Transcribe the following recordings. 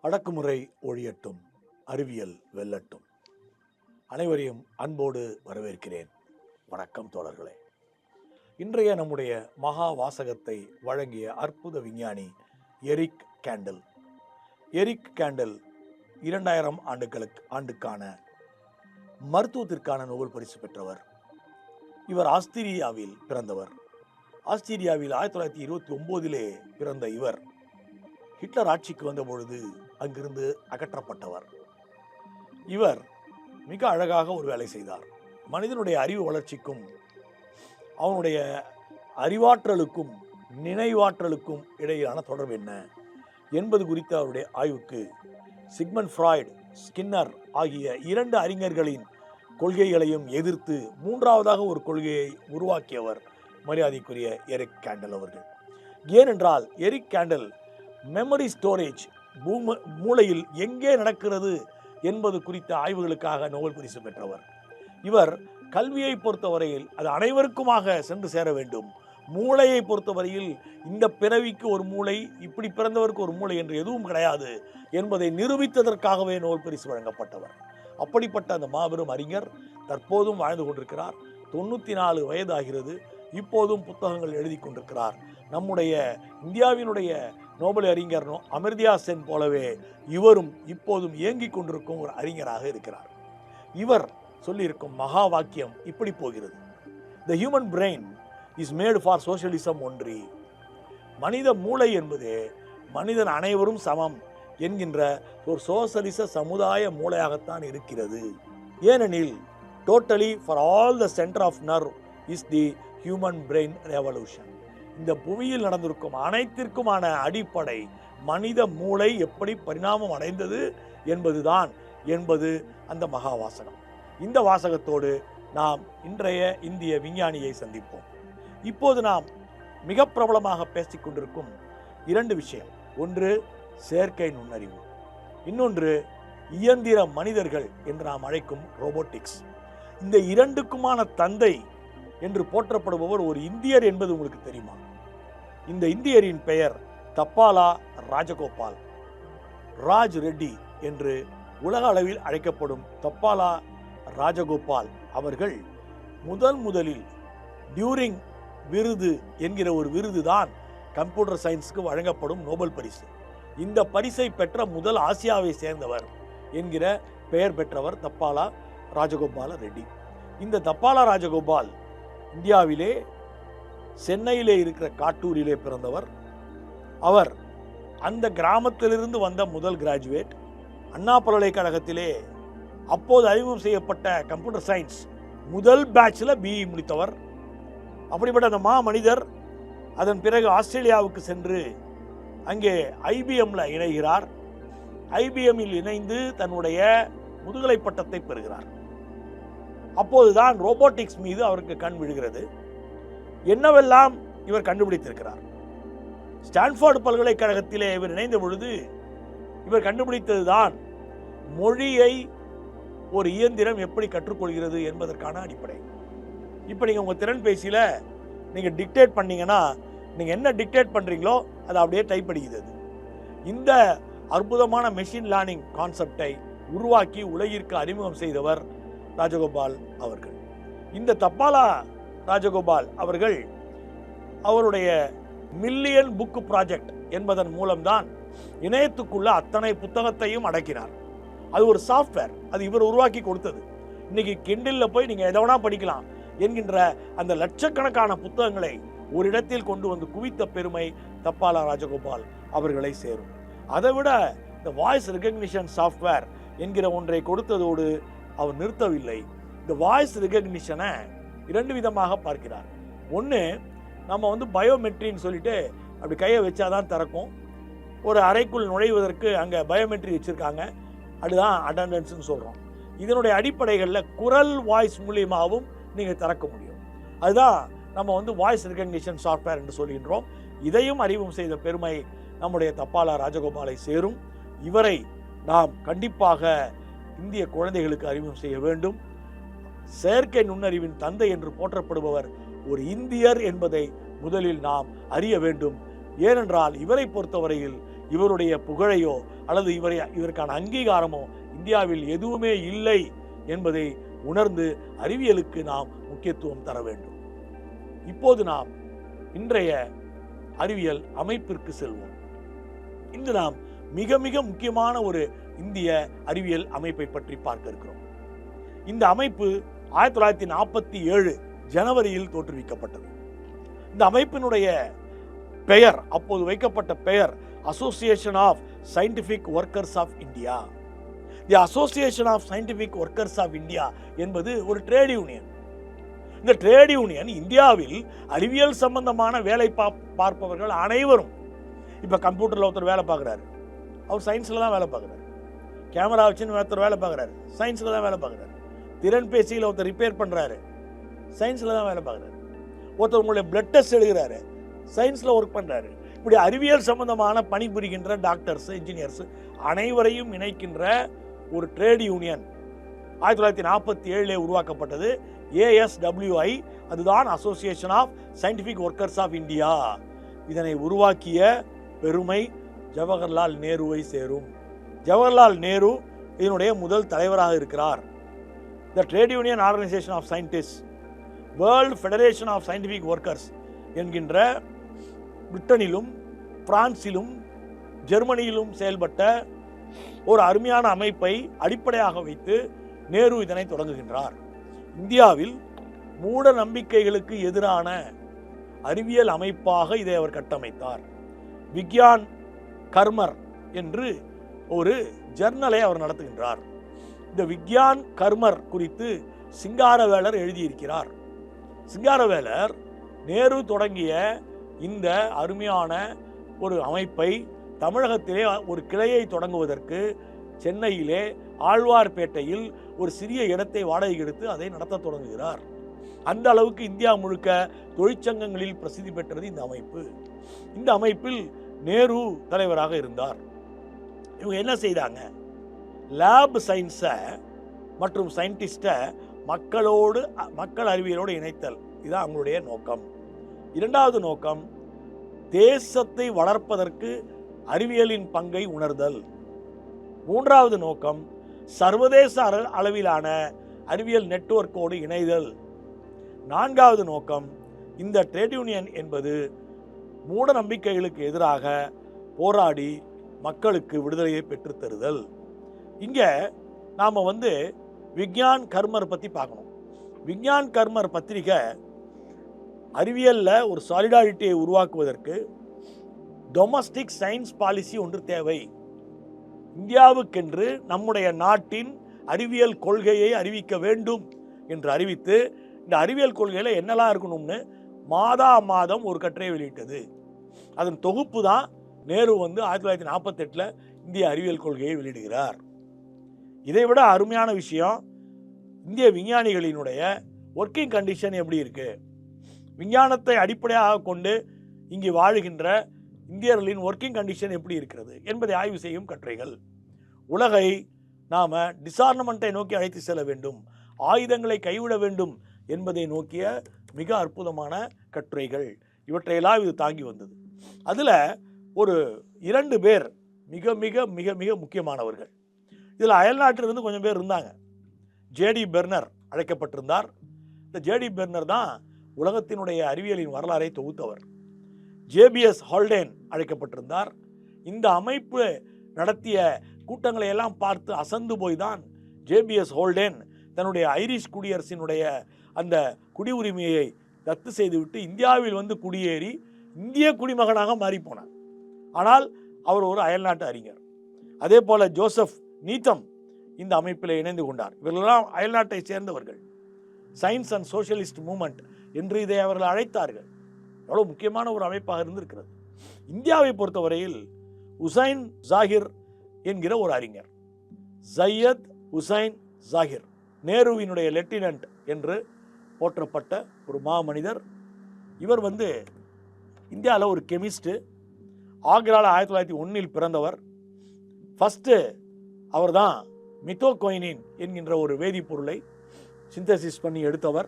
அடக்குமுறை ஒழியட்டும், அறிவியல் வெல்லட்டும். அனைவரையும் அன்போடு வரவேற்கிறேன். வணக்கம் தோழர்களே. இன்றைய நம்முடைய மகா வாசகத்தை வழங்கிய அற்புத விஞ்ஞானி எரிக் கேண்டில். எரிக் கேண்டில் 2000 ஆண்டுக்கான மருத்துவத்திற்கான நோபல் பரிசு பெற்றவர். இவர் ஆஸ்திரியாவில் பிறந்தவர். ஆஸ்திரியாவில் 1929 பிறந்த இவர் ஹிட்லர் ஆட்சிக்கு வந்த பொழுது அங்கிருந்து அகற்றப்பட்டவர். இவர் மிக அழகாக ஒரு வேலை செய்தார். மனிதனுடைய அறிவு வளர்ச்சிக்கும் அவனுடைய அறிவாற்றலுக்கும் நினைவாற்றலுக்கும் இடையிலான தொடர்பு என்ன என்பது குறித்த அவருடைய ஆய்வுக்கு சிக்மண்ட் ஃப்ராய்டு, ஸ்கின்னர் ஆகிய 2 அறிஞர்களின் கொள்கைகளையும் எதிர்த்து 3வதாக ஒரு கொள்கையை உருவாக்கியவர் மரியாதைக்குரிய எரிக் கேண்டில் அவர்கள். ஏனென்றால் எரிக் கேண்டில் மெமரி ஸ்டோரேஜ், மூளையில் எங்கே நடக்கிறது என்பது குறித்த ஆய்வுகளுக்காக நோபல் பரிசு பெற்றவர். இவர் கல்வியை பொறுத்தவரையில் அது அனைவருக்குமாக சென்று சேர வேண்டும். மூளையை பொறுத்தவரையில் இந்த பிறவிக்கு ஒரு மூளை, இப்படி பிறந்தவருக்கு ஒரு மூளை என்று எதுவும் கிடையாது என்பதை நிரூபித்ததற்காகவே நோபல் பரிசு வழங்கப்பட்டவர். அப்படிப்பட்ட அந்த மாபெரும் அறிஞர் தற்போதும் வாழ்ந்து கொண்டிருக்கிறார். 94 வயது ஆகிறது. இப்போதும் புத்தகங்கள் எழுதி கொண்டிருக்கிறார். நம்முடைய இந்தியாவினுடைய நோபல் அறிஞர் அமர்த்தியா சென் போலவே இவரும் இப்போதும் இயங்கிக் கொண்டிருக்கும் ஒரு அறிஞராக இருக்கிறார். இவர் சொல்லியிருக்கும் மகா வாக்கியம் இப்படி போகிறது: The human brain is made for socialism only. மனித மூளை என்பது மனிதன் அனைவரும் சமம் என்கின்ற ஒரு சோசலிச சமுதாய மூளையாகத்தான் இருக்கிறது. ஏனெனில் totally for all the center of nerve is the human brain revolution. இந்த புவியில் நடந்திருக்கும் அனைத்திற்குமான அடிப்படை மனித மூளை எப்படி பரிணாமம் அடைந்தது என்பதுதான் என்பது அந்த மகா வாசகம். இந்த வாசகத்தோடு நாம் இன்றைய இந்திய விஞ்ஞானியை சந்திப்போம். இப்போது நாம் மிக பிரபலமாக பேசிக் கொண்டிருக்கும் 2 விஷயம். ஒன்று செயற்கை நுண்ணறிவு, இன்னொன்று இயந்திர மனிதர்கள் என்று நாம் அழைக்கும் ரோபோட்டிக்ஸ். இந்த 2க்குமான தந்தை என்று போற்றப்படுபவர் ஒரு இந்தியர் என்பது உங்களுக்கு தெரியுமா? இந்த இந்தியரின் பெயர் தப்பாலா ராஜகோபால். ராஜ் ரெட்டி என்று உலக அளவில் அழைக்கப்படும் தப்பாலா ராஜகோபால் அவர்கள் முதலில் டியூரிங் விருது என்கிற ஒரு விருது தான் கம்ப்யூட்டர் சயின்ஸுக்கு வழங்கப்படும் நோபல் பரிசு. இந்த பரிசை பெற்ற முதல் ஆசியாவை சேர்ந்தவர் என்கிற பெயர் பெற்றவர் தப்பாலா ராஜகோபால ரெட்டி. இந்த தப்பாலா ராஜகோபால் இந்தியாவிலே சென்னையிலே இருக்கிற காட்டூரிலே பிறந்தவர். அவர் அந்த கிராமத்திலிருந்து வந்த முதல் கிராஜுவேட். அண்ணா பல்கலைக்கழகத்திலே அப்போது அறிமுகம் செய்யப்பட்ட கம்ப்யூட்டர் சயின்ஸ் முதல் பேட்சில் பிஇ முடித்தவர். அப்படிப்பட்ட அந்த மனிதர் அதன் பிறகு ஆஸ்திரேலியாவுக்கு சென்று அங்கே ஐபிஎம்ல இணைகிறார். ஐபிஎம்மில் இணைந்து தன்னுடைய முதுகலை பட்டத்தை பெறுகிறார். அப்போதுதான் ரோபோட்டிக்ஸ் மீது அவருக்கு கண் விழுகிறது. என்னவெல்லாம் இவர் கண்டுபிடித்திருக்கிறார். ஸ்டான்ஃபோர்டு பல்கலைக்கழகத்திலே இவர் இணைந்த பொழுது இவர் கண்டுபிடித்ததுதான் மொழியை ஒரு இயந்திரம் எப்படி கற்றுக்கொள்கிறது என்பதற்கான அடிப்படை. இப்போ நீங்கள் உங்கள் திறன்பேசியில் நீங்கள் டிக்டேட் பண்ணீங்கன்னா நீங்கள் என்ன டிக்டேட் பண்ணுறீங்களோ அதை அப்படியே டைப் அடிக்குது. இந்த அற்புதமான மெஷின் லேர்னிங் கான்செப்டை உருவாக்கி உலகிற்கு அறிமுகம் செய்தவர் ராஜகோபால் அவர்கள். இந்த தப்பாலா ராஜகோபால் அவர்கள் அவருடைய மில்லியன் புக் ப்ராஜெக்ட் என்பதன் மூலம்தான் இணையத்துக்குள்ள அத்தனை புத்தகத்தையும் அடக்கினார். அது ஒரு சாஃப்ட்வேர், அது இவர் உருவாக்கி கொடுத்தது. இன்னைக்கு கிண்டிலில் போய் நீங்கள் எதை வேணா படிக்கலாம் என்கின்ற அந்த லட்சக்கணக்கான புத்தகங்களை ஒரு இடத்தில் கொண்டு வந்து குவித்த பெருமை தப்பாலா ராஜகோபால் அவர்களை சேரும். அதை விட இந்த வாய்ஸ் ரெகக்னிஷன் சாஃப்ட்வேர் என்கிற ஒன்றை கொடுத்ததோடு அவர் நிறுத்தவில்லை. இந்த வாய்ஸ் ரெகக்னிஷனை 2 விதமாக பார்க்கிறார். ஒன்று, நம்ம பயோமெட்ரின்னு சொல்லிட்டு அப்படி கையை வச்சாதான் திறக்கும். ஒரு அறைக்குள் நுழைவதற்கு அங்கே பயோமெட்ரி வச்சுருக்காங்க, அதுதான் அட்டண்டன்ஸ்னு சொல்கிறோம். இதனுடைய அடிப்படைகளில் குரல் வாய்ஸ் மூலியமாகவும் நீங்கள் திறக்க முடியும். அதுதான் நம்ம வாய்ஸ் ரெகக்னிஷன் சாஃப்ட்வேர் என்று சொல்கின்றோம். இதையும் அறிமுகம் செய்த பெருமை நம்முடைய தப்பாலா ராஜகோபாலை சேரும். இவரை நாம் கண்டிப்பாக இந்திய குழந்தைகளுக்கு அறிமுகம் செய்ய வேண்டும். செயற்கை நுண்ணறிவின் தந்தை என்று போற்றப்படுபவர் ஒரு இந்தியர் என்பதை முதலில் நாம் அறிய வேண்டும். ஏனென்றால் இவரை பொறுத்தவரையில் இவருடைய புகழையோ அல்லது இதற்கான அங்கீகாரமோ இந்தியாவில் எதுவுமே இல்லை என்பதை உணர்ந்து அறிவியலுக்கு நாம் முக்கியத்துவம் தர வேண்டும். இப்போது நாம் இன்றைய அறிவியல் அமைப்பிற்கு செல்வோம். இன்று நாம் மிக மிக முக்கியமான ஒரு இந்திய அறிவியல் அமைப்பை பற்றி பார்க்க இருக்கிறோம். இந்த அமைப்பு 1947 ஜனவரியில் தோற்றுவிக்கப்பட்டது. இந்த அமைப்பினுடைய பெயர், அப்போது வைக்கப்பட்ட பெயர் association of scientific workers of India. The association of scientific workers of India என்பது ஒரு ட்ரேட் யூனியன். இந்த ட்ரேட் யூனியன் இந்தியாவில் அறிவியல் சம்பந்தமான வேலை பார்ப்பவர்கள் அனைவரும், இப்போ கம்ப்யூட்டரில் ஒருத்தர் வேலை பார்க்குறாரு, அவர் சயின்ஸில் தான் வேலை பார்க்குறாரு. கேமரா வச்சுன்னு ஒருத்தர் வேலை பார்க்குறாரு, சயின்ஸில் தான் வேலை பார்க்குறாரு. திறன் பேசியில் ஒருத்தர் ரிப்பேர் பண்ணுறாரு, சயின்ஸில் தான் வேலை பார்க்குறாரு. ஒருத்தர் உங்களுடைய பிளட் டெஸ்ட் எடுக்கிறாரு, சயின்ஸில் ஒர்க் பண்ணுறாரு. இப்படி அறிவியல் சம்பந்தமான பணிபுரிகின்ற டாக்டர்ஸ், இன்ஜினியர்ஸ் அனைவரையும் இணைக்கின்ற ஒரு ட்ரேட் யூனியன் 1947 உருவாக்கப்பட்டது. ASWI, அதுதான் association of scientific workers of India. இதனை உருவாக்கிய பெருமை ஜவஹர்லால் நேருவை சேரும். ஜவஹர்லால் நேரு இதனுடைய முதல் தலைவராக இருக்கிறார். The trade union organisation of scientist, world federation of scientific workers என்கின்ற பிரிட்டனிலும் பிரான்சிலும் ஜெர்மனியிலும் செயல்பட்ட ஒரு அருமையான அமைப்பை அடிப்படையாக வைத்து நேரு இதனை தொடங்குகின்றார். இந்தியாவில் மூட நம்பிக்கைகளுக்கு எதிரான அறிவியல் அமைப்பாக இதை அவர் கட்டமைத்தார். விக்யான் கர்மர் என்று ஒரு ஜர்னலை அவர் நடத்துகின்றார். இந்த விக்யான் கர்மர் குறித்து சிங்காரவேலர் எழுதியிருக்கிறார். சிங்காரவேலர் நேரு தொடங்கிய இந்த அருமையான ஒரு அமைப்பை தமிழகத்திலே ஒரு கிளையை தொடங்குவதற்கு சென்னையிலே ஆழ்வார்பேட்டையில் ஒரு சிறிய இடத்தை வாடகை எடுத்து அதை நடத்த தொடங்குகிறார். அந்த அளவுக்கு இந்தியா முழுக்க தொழிற்சங்கங்களில் பிரசித்தி பெற்றது இந்த அமைப்பு. இந்த அமைப்பில் நேரு தலைவராக இருந்தார். இவங்க என்ன செய்தாங்க? லேப் சயின்ஸை மற்றும் சயின்டிஸ்டை மக்கள் அறிவியலோடு இணைத்தல், இதுதான் அவங்களுடைய நோக்கம். இரண்டாவது நோக்கம், தேசத்தை வளர்ப்பதற்கு அறிவியலின் பங்கை உணர்தல். மூன்றாவது நோக்கம், சர்வதேச அளவிலான அறிவியல் நெட்வொர்க்கோடு இணைதல். நான்காவது நோக்கம், இந்த ட்ரேட் யூனியன் என்பது மூட நம்பிக்கைகளுக்கு எதிராக போராடி மக்களுக்கு விடுதலையை பெற்றுத்தருதல். இங்கே நாம் விக்யான் கர்மர் பற்றி பார்க்கணும். விக்யான் கர்மர் பத்திரிகை அறிவியலில் ஒரு சாலிடாரிட்டியை உருவாக்குவதற்கு டொமஸ்டிக் சயின்ஸ் பாலிசி ஒன்று தேவை. இந்தியாவுக்கென்று நம்முடைய நாட்டின் அறிவியல் கொள்கையை அறிவிக்க வேண்டும் என்று அறிவித்து, இந்த அறிவியல் கொள்கையில் என்னெல்லாம் இருக்கணும்னு மாதம் ஒரு கட்டுரையை வெளியிட்டது. அதன் தொகுப்பு தான் நேரு 1948 இந்திய அறிவியல் கொள்கையை வெளியிடுகிறார். இதைவிட அருமையான விஷயம், இந்திய விஞ்ஞானிகளினுடைய ஒர்க்கிங் கண்டிஷன் எப்படி இருக்கு, விஞ்ஞானத்தை அடிப்படையாக கொண்டு இங்கு வாழுகின்ற இந்தியர்களின் ஒர்க்கிங் கண்டிஷன் எப்படி இருக்கிறது என்பதை ஆய்வு செய்யும் கட்டுரைகள். உலகை நாம் டிசார்னமெண்ட்டை நோக்கி அழைத்து செல்ல வேண்டும், ஆயுதங்களை கைவிட வேண்டும் என்பதை நோக்கிய மிக அற்புதமான கட்டுரைகள். இவற்றையெல்லாம் இது தாங்கி வந்தது. அதில் ஒரு 2 பேர் மிக மிக மிக மிக முக்கியமானவர்கள். இதில் அயல்நாட்டிலிருந்து கொஞ்சம் பேர் இருந்தாங்க. ஜேடி பெர்னர் அழைக்கப்பட்டிருந்தார். இந்த ஜேடி பெர்னர் தான் உலகத்தினுடைய அறிவியலின் வரலாறை தொகுத்தவர். ஜேபிஎஸ் ஹால்டேன் அழைக்கப்பட்டிருந்தார். இந்த அமைப்பு நடத்திய கூட்டங்களை எல்லாம் பார்த்து அசந்து போய் தான் ஜேபிஎஸ் ஹால்டேன் தன்னுடைய ஐரிஷ் குடியரசினுடைய அந்த குடி உரிமையை ரத்து செய்துவிட்டு இந்தியாவில் குடியேறி இந்திய குடிமகனாக மாறி போனார். ஆனால் அவர் ஒரு அயல்நாட்டு அறிஞர். அதே போல ஜோசப் நீத்தம் இந்த அமைப்பில் இணைந்து கொண்டார். இவர்களெல்லாம் அயல்நாட்டை சேர்ந்தவர்கள். சயின்ஸ் அண்ட் சோஷியலிஸ்ட் மூவ்மெண்ட் என்று இதை அவர்கள் அழைத்தார்கள். எவ்வளோ முக்கியமான ஒரு அமைப்பாக இருந்திருக்கிறது. இந்தியாவை பொறுத்தவரையில் உசைன் ஜாகிர் என்கிற ஒரு அறிஞர், சையத் உசைன் ஜாகிர், நேருவினுடைய லெப்டினன்ட் என்று போற்றப்பட்ட ஒரு மாமனிதர். இவர் இந்தியாவில் ஒரு கெமிஸ்ட்டு. ஆக்ராவில் 1901 பிறந்தவர். ஃபஸ்ட்டு அவர் தான் மித்தோகோயினின் என்கின்ற ஒரு வேதிப்பொருளை சிந்தசிஸ் பண்ணி எடுத்தவர்.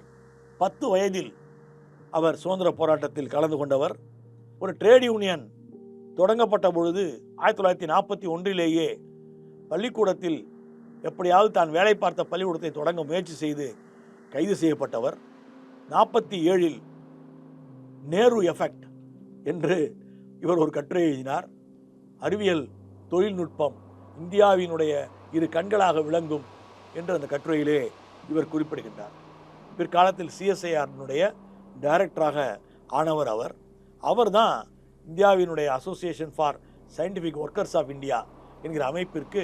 10 வயதில் அவர் சுதந்திர போராட்டத்தில் கலந்து கொண்டவர். ஒரு ட்ரேட் யூனியன் தொடங்கப்பட்ட பொழுது 1941 பள்ளிக்கூடத்தில் எப்படியாவது தான் வேலை பார்த்த பள்ளிக்கூடத்தை தொடங்க முயற்சி செய்து கைது செய்யப்பட்டவர். 47 நேரு எஃபெக்ட் என்று இவர் ஒரு கட்டுரை எழுதினார். அறிவியல் தொழில்நுட்பம் இந்தியாவினுடைய இரு கண்களாக விளங்கும் என்று அந்த கட்டுரையிலே இவர் குறிப்பிடுகின்றார். பிற்காலத்தில் சிஎஸ்ஐஆரினுடைய டைரக்டராக ஆனவர் அவர் தான் இந்தியாவினுடைய association for scientific workers of India என்கிற அமைப்பிற்கு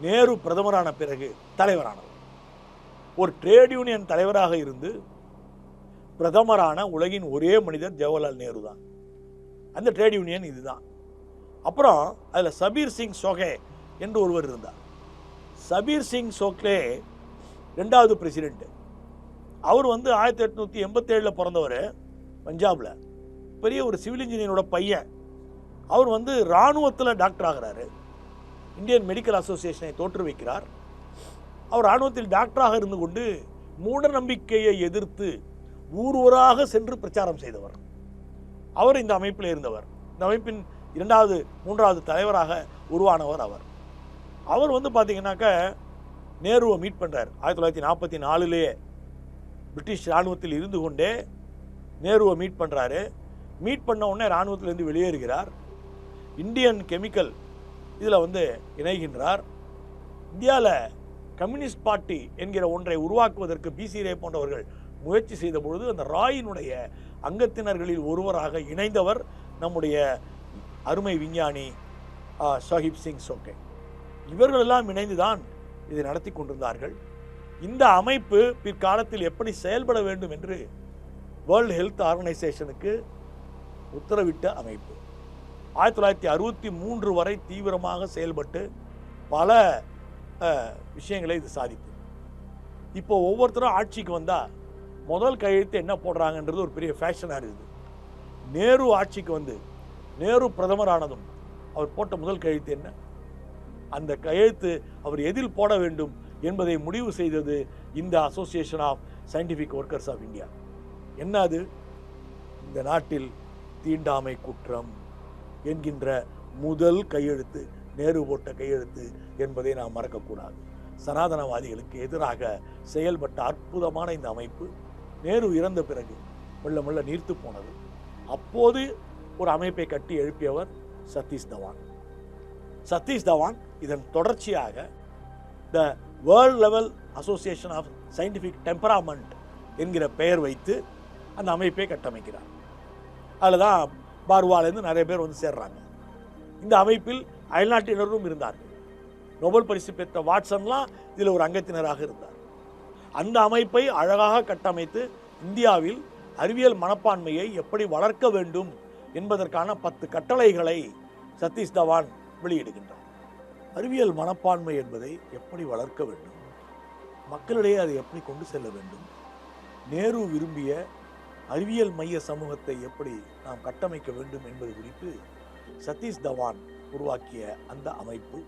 நேரு பிரதமரான பிறகு தலைவரானவர். ஒரு ட்ரேட் யூனியன் தலைவராக இருந்து பிரதமரான உலகின் ஒரே மனிதர் ஜவஹர்லால் நேரு தான். அந்த ட்ரேட் யூனியன் இதுதான். அப்புறம் அதில் சபீர் சிங் சோகே என்று ஒருவர் இருந்தார். சபீர் சிங் சோக்லே 2வது பிரசிடென்ட். அவர் 1887 பிறந்தவர், பஞ்சாபில். பெரிய ஒரு சிவில் இன்ஜினியரோட பையன். அவர் இராணுவத்தில் டாக்டர் ஆகிறாரு. Indian medical அசோசியேஷனை தோற்றுவிக்கிறார். அவர் இராணுவத்தில் டாக்டராக இருந்து கொண்டு மூட நம்பிக்கையை எதிர்த்து ஊர் ஊராக சென்று பிரச்சாரம் செய்தவர். அவர் இந்த அமைப்பில் இருந்தவர். இந்த அமைப்பின் 2வது 3வது தலைவராக உருவானவர் அவர் பார்த்தீங்கன்னாக்க நேருவை மீட் பண்ணுறார். 1944 பிரிட்டிஷ் இராணுவத்தில் இருந்து கொண்டே நேருவை மீட் பண்ணுறாரு. மீட் பண்ண உடனே இராணுவத்திலிருந்து வெளியேறுகிறார். இந்தியன் கெமிக்கல் இதில் இணைகின்றார். இந்தியாவில் கம்யூனிஸ்ட் பார்ட்டி என்கிற ஒன்றை உருவாக்குவதற்கு பிசி ரே போன்றவர்கள் முயற்சி செய்த பொழுது அந்த ராயினுடைய அங்கத்தினர்களில் ஒருவராக இணைந்தவர் நம்முடைய அருமை விஞ்ஞானி சாஹிப் சிங் சோகே. இவர்களெல்லாம் இணைந்துதான் இதை நடத்தி கொண்டிருந்தார்கள். இந்த அமைப்பு பிற்காலத்தில் எப்படி செயல்பட வேண்டும் என்று வேர்ல்டு ஹெல்த் ஆர்கனைசேஷனுக்கு உத்தரவிட்ட அமைப்பு. 1963 வரை தீவிரமாக செயல்பட்டு பல விஷயங்களை இது சாதித்து, இப்போ ஒவ்வொருத்தரும் ஆட்சிக்கு வந்தால் முதல் கையெழுத்து என்ன போடுறாங்கன்றது ஒரு பெரிய ஃபேஷனாக இருக்குது. நேரு ஆட்சிக்கு நேரு பிரதமரானதும் அவர் போட்ட முதல் கையெழுத்து என்ன? அந்த கையெழுத்து அவர் எதில் போட வேண்டும் என்பதை முடிவு செய்தது இந்த association of scientific workers of India. என்ன அது? இந்த நாட்டில் தீண்டாமை குற்றம் என்கின்ற முதல் கையெழுத்து நேரு போட்ட கையெழுத்து என்பதை நாம் மறக்கக்கூடாது. சனாதனவாதிகளுக்கு எதிராக செயல்பட்ட அற்புதமான இந்த அமைப்பு நேரு இறந்த பிறகு மெல்ல மெல்ல நீர்த்து போனது. அப்போது ஒரு அமைப்பை கட்டி எழுப்பியவர் சதீஷ் தவான். சதீஷ் தவான் இதன் தொடர்ச்சியாக the world level association of scientific temperament என்கிற பெயர் வைத்து அந்த அமைப்பை கட்டமைக்கிறார். அதில் தான் பார்வாலேருந்து நிறைய பேர் சேர்றாங்க. இந்த அமைப்பில் அயல்நாட்டினரும் இருந்தார்கள். நோபல் பரிசு பெற்ற வாட்சன்லாம் இதில் ஒரு அங்கத்தினராக இருந்தார். அந்த அமைப்பை அழகாக கட்டமைத்து இந்தியாவில் அறிவியல் மனப்பான்மையை எப்படி வளர்க்க வேண்டும் என்பதற்கான 10 கட்டளைகளை சதீஷ் தவான் வெளியிடுகின்றார். அறிவியல் மனப்பான்மை என்பதை எப்படி வளர்க்க வேண்டும், மக்களிடையே அதை எப்படி கொண்டு செல்ல வேண்டும், நேரு விரும்பிய அறிவியல் மைய சமூகத்தை எப்படி நாம் கட்டமைக்க வேண்டும் என்பது குறித்து சதீஷ் தவான் உருவாக்கிய அந்த அமைப்பு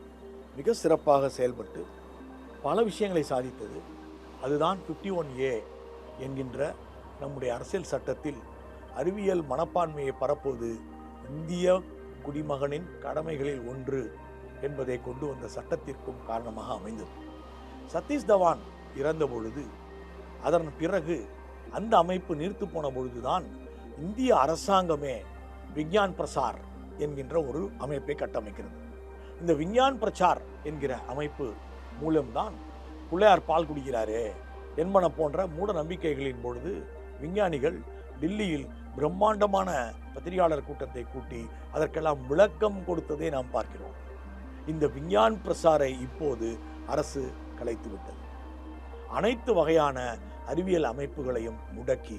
மிக சிறப்பாக செயல்பட்டு பல விஷயங்களை சாதித்தது. அதுதான் 51A என்கின்ற நம்முடைய அரசியல் சட்டத்தில் அறிவியல் மனப்பான்மையை பரப்புவது இந்திய குடிமகனின் கடமைகளில் ஒன்று என்பதை கொண்டு வந்த சட்டத்திற்கும் காரணமாக அமைந்தது. சதீஷ் தவான் இறந்த பொழுது, அதன் பிறகு அந்த அமைப்பு நீர்த்து போன பொழுதுதான் இந்திய அரசாங்கமே விஞ்ஞான் பிரசார் என்கின்ற ஒரு அமைப்பை கட்டமைக்கிறது. இந்த விஞ்ஞான் பிரச்சார் என்கிற அமைப்பு மூலம்தான் பிள்ளையார் பால் குடிக்கிறாரே என்பன போன்ற மூட நம்பிக்கைகளின் பொழுது விஞ்ஞானிகள் டில்லியில் பிரம்மாண்டமான பத்திரிகையாளர் கூட்டத்தை கூட்டி அதற்கெல்லாம் விளக்கம் கொடுத்ததை நாம் பார்க்கிறோம். இந்த விஞ்ஞான் பிரசாரை இப்போது அரசு கலைத்துவிட்டது. அனைத்து வகையான அறிவியல் அமைப்புகளையும் முடக்கி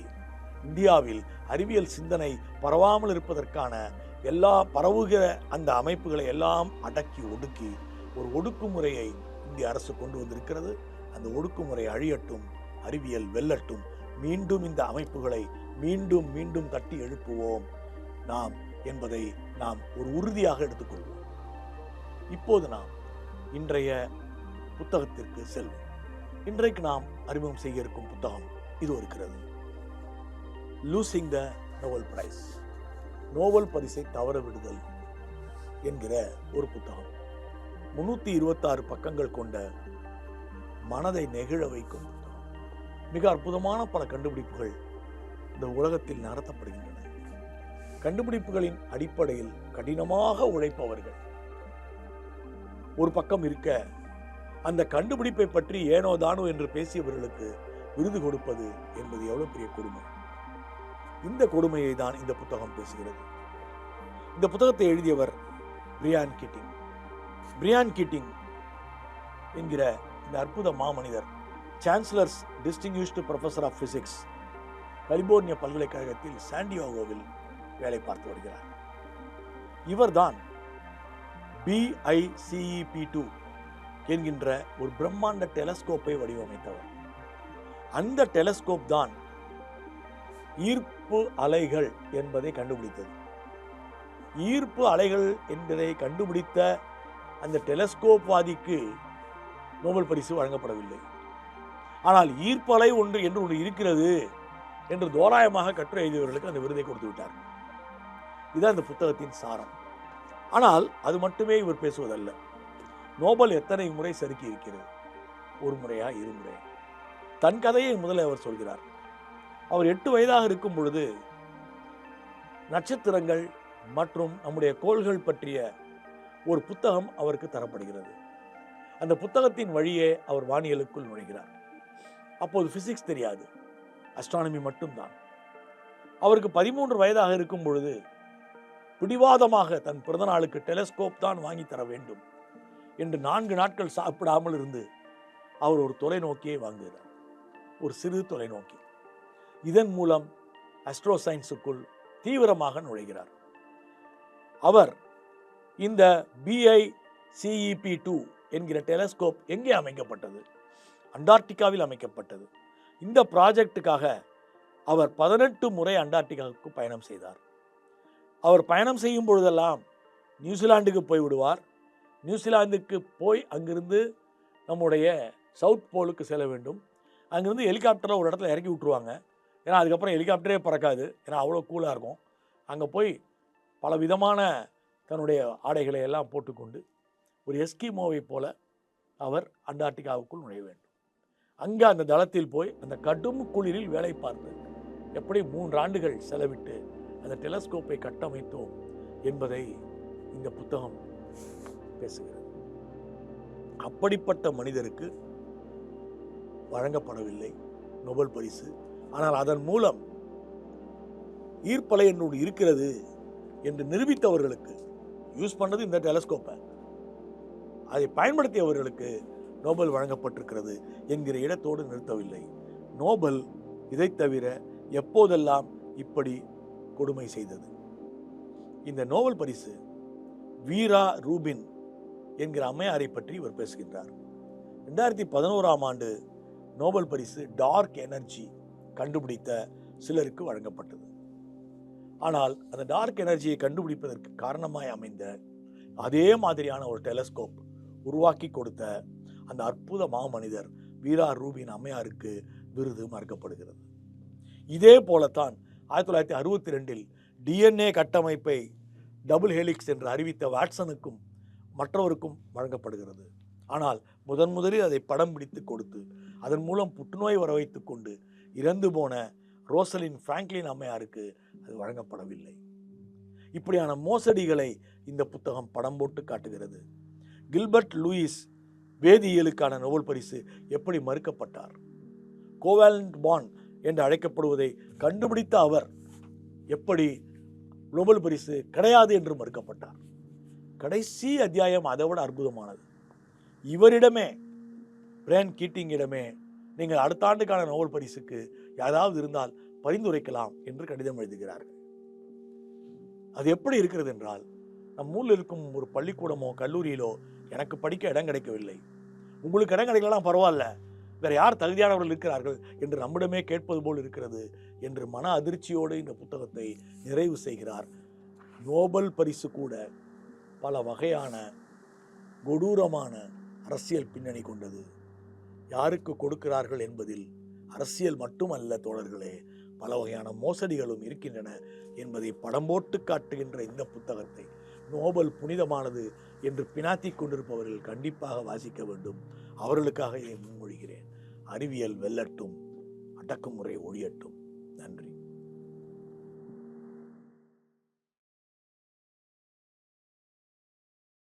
இந்தியாவில் அறிவியல் சிந்தனை பரவாமல் இருப்பதற்கான எல்லா பரவுகிற அந்த அமைப்புகளை எல்லாம் அடக்கி ஒடுக்கி ஒரு ஒடுக்குமுறையை இந்திய அரசு கொண்டு வந்திருக்கிறது. அந்த ஒடுக்குமுறை அழியட்டும், அறிவியல் வெல்லட்டும். மீண்டும் இந்த அமைப்புகளை மீண்டும் மீண்டும் தட்டி எழுப்புவோம் நாம் என்பதை நாம் ஒரு உறுதியாக எடுத்துக்கொள்வோம். இப்போது நாம் இன்றைய புத்தகத்திற்கு செல்வோம். இன்றைக்கு நாம் அறிமுகம் செய்ய இருக்கும் புத்தகம் இது இருக்கிறது. லூசிங் த நோபல் பிரைஸ், நோபல் பரிசை தவற விடுதல் என்கிற ஒரு புத்தகம். 326 பக்கங்கள் கொண்ட மனதை நெகிழ வைக்கும் புத்தகம். மிக அற்புதமான பல கண்டுபிடிப்புகள் இந்த உலகத்தில் நடத்தப்படுகின்றன. கண்டுபிடிப்புகளின் அடிப்படையில் கடினமாக உழைப்பவர்கள் ஒரு பக்கம் இருக்க, அந்த கண்டுபிடிப்பை பற்றி ஏனோ தானோ என்று பேசியவர்களுக்கு விருது கொடுப்பது என்பது எவ்வளவு பெரிய கொடுமை. இந்த கொடுமையை தான் இந்த புத்தகம் பேசுகிறது. இந்த புத்தகத்தை எழுதியவர் பிரியான் கீட்டிங். பிரியான் கீட்டிங் என்கிற இந்த அற்புத மாமனிதர் chancellor's distinguished professor of physics, California பல்கலைக்கழகத்தில் சாண்டியாகோவில் வேலை பார்த்து வருகிறார். இவர்தான் BICEP2 என்கின்ற ஒரு பிரம்மாண்ட டெலஸ்கோப்பை வடிவமைத்தவர். அந்த டெலஸ்கோப் தான் ஈர்ப்பு அலைகள் என்பதை கண்டுபிடித்தது. ஈர்ப்பு அலைகள் என்பதை கண்டுபிடித்த அந்த டெலஸ்கோப் வாதிக்கு நோபல் பரிசு வழங்கப்படவில்லை. ஆனால் ஈர்ப்பு அலை ஒன்று என்று ஒன்று இருக்கிறது என்று தோராயமாக கட்டுரை எழுதியவர்களுக்கு அந்த விருதை கொடுத்து விட்டார். இதுதான் இந்த புத்தகத்தின் சாரம். ஆனால் அது மட்டுமே இவர் பேசுவதல்ல. நோபல் எத்தனை முறை சறுக்கி இருக்கிறது? ஒரு முறையா, இருமுறை? தன் கதையை முதலில் அவர் சொல்கிறார். அவர் 8 வயதாக இருக்கும் பொழுது நட்சத்திரங்கள் மற்றும் நம்முடைய கோள்கள் பற்றிய ஒரு புத்தகம் அவருக்கு தரப்படுகிறது. அந்த புத்தகத்தின் வழியே அவர் வானியலுக்குள் நுழைகிறார். அப்போது பிசிக்ஸ் தெரியாது, அஸ்ட்ரானமி மட்டும்தான். அவருக்கு 13 வயதாக இருக்கும் பொழுது பிடிவாதமாக தன் பிறந்த நாளுக்கு டெலஸ்கோப் தான் வாங்கி தர வேண்டும் என்று 4 நாட்கள் சாப்பிடாமல் இருந்து அவர் ஒரு தொலைநோக்கியை வாங்குகிறார். ஒரு சிறு தொலைநோக்கி. இதன் மூலம் அஸ்ட்ரோ சயின்ஸுக்குள் தீவிரமாக நுழைகிறார். அவர் இந்த BICEP2 என்கிற டெலஸ்கோப் எங்கே அமைக்கப்பட்டது? அண்டார்டிகாவில் அமைக்கப்பட்டது. இந்த ப்ராஜெக்டுக்காக அவர் 18 முறை அண்டார்டிகாவுக்கு பயணம் செய்தார். அவர் பயணம் செய்யும் பொழுதெல்லாம் நியூசிலாந்துக்கு போய் விடுவார். நியூசிலாந்துக்கு போய் அங்கிருந்து நம்முடைய சவுத் போலுக்கு செல்ல வேண்டும். அங்கிருந்து ஹெலிகாப்டரில் ஒரு இடத்துல இறக்கி விட்டுருவாங்க. ஏன்னா அதுக்கப்புறம் ஹெலிகாப்டரே பறக்காது, ஏன்னா அவ்வளோ கூலாக இருக்கும். அங்கே போய் பல விதமான தன்னுடைய ஆடைகளை எல்லாம் போட்டுக்கொண்டு ஒரு எஸ்கிமோவை போல அவர் அண்டார்டிகாவுக்குள் நுழைய வேண்டும். அங்கே அந்த தளத்தில் போய் அந்த கடும் குளிரில் வேலை பார்த்து எப்படி 3 ஆண்டுகள் செலவிட்டு அந்த டெலஸ்கோப்பை கட்டமைத்தோம் என்பதை இந்த புத்தகம் பேசுகிறது. அப்படிப்பட்ட மனிதருக்கு வழங்கப்படவில்லை நோபல் பரிசு. ஆனால் அதன் மூலம் ஈர்ப்பலை என்னோடு இருக்கிறது என்று நிரூபித்தவர்களுக்கு, யூஸ் பண்ணது இந்த டெலஸ்கோப்பை, அதை பயன்படுத்தியவர்களுக்கு நோபல் வழங்கப்பட்டிருக்கிறது என்கிற இடத்தோடு நிறுத்தவில்லை. நோபல் இதை தவிர எப்போதெல்லாம் இப்படி கொடுமை செய்தது? இந்த நோபல் பரிசு வீரா ரூபின் என்கிற அம்மையாரை பற்றி இவர் பேசுகின்றார். 2011ஆம் ஆண்டு நோபல் பரிசு டார்க் எனர்ஜி கண்டுபிடித்த சிலருக்கு வழங்கப்பட்டது. ஆனால் அந்த டார்க் எனர்ஜியை கண்டுபிடிப்பதற்கு காரணமாய் அமைந்த அதே மாதிரியான ஒரு டெலஸ்கோப் உருவாக்கி கொடுத்த அந்த அற்புத மாமனிதர் வீரா ரூபின் அம்மையாருக்கு விருது மறுக்கப்படுகிறது. இதே போலத்தான் 1962இல் DNA கட்டமைப்பை டபுள் ஹெலிக்ஸ் என்று அறிவித்த வாட்சனுக்கும் மற்றவருக்கும் வழங்கப்படுகிறது. ஆனால் முதலில் அதை படம் பிடித்து கொடுத்து அதன் மூலம் புற்றுநோய் வர வைத்து கொண்டு இறந்து போன ரோசலின் பிராங்க்லின் அம்மையாருக்கு அது வழங்கப்படவில்லை. இப்படியான மோசடிகளை இந்த புத்தகம் படம் போட்டு காட்டுகிறது. கில்பர்ட் லூயிஸ் வேதியியலுக்கான நோபல் பரிசு எப்படி மறுக்கப்பட்டார்? கோவாலண்ட் பாண்ட் என்று அழைக்கப்படுவதை கண்டுபிடித்த அவர் எப்படி நோபல் பரிசு கிடையாது என்று மறுக்கப்பட்டார்? கடைசி அத்தியாயம் அதை விட அற்புதமானது. இவரிடமே, பிரியான் கீட்டிங்கிடமே, நீங்கள் அடுத்த ஆண்டுக்கான நோபல் பரிசுக்கு யாராவது இருந்தால் பரிந்துரைக்கலாம் என்று கடிதம் எழுதுகிறார்கள். அது எப்படி இருக்கிறது என்றால், நம் ஊரில் இருக்கும் ஒரு பள்ளிக்கூடமோ கல்லூரியிலோ எனக்கு படிக்க இடம் கிடைக்கவில்லை, உங்களுக்கு இடம் கிடைக்கலாம் பரவாயில்ல, வேற யார் தகுதியானவர்கள் இருக்கிறார்கள் என்று நம்மிடமே கேட்பது போல் இருக்கிறது என்று மன அதிர்ச்சியோடு இந்த புத்தகத்தை நிறைவு செய்கிறார். நோபல் பரிசு கூட பல வகையான கொடூரமான அரசியல் பின்னணி கொண்டது. யாருக்கு கொடுக்கிறார்கள் என்பதில் அரசியல் மட்டுமல்ல தோழர்களே, பல வகையான மோசடிகளும் இருக்கின்றன என்பதை படம் போட்டு காட்டுகின்ற இந்த புத்தகத்தை நோபல் புனிதமானது என்று பினாத்தி கொண்டிருப்பவர்கள் கண்டிப்பாக வாசிக்க வேண்டும். அவர்களுக்காக இதை முன்மொழிகிறேன். அறிவியல் வெல்லட்டும், அடக்குமுறை ஒழியட்டும்.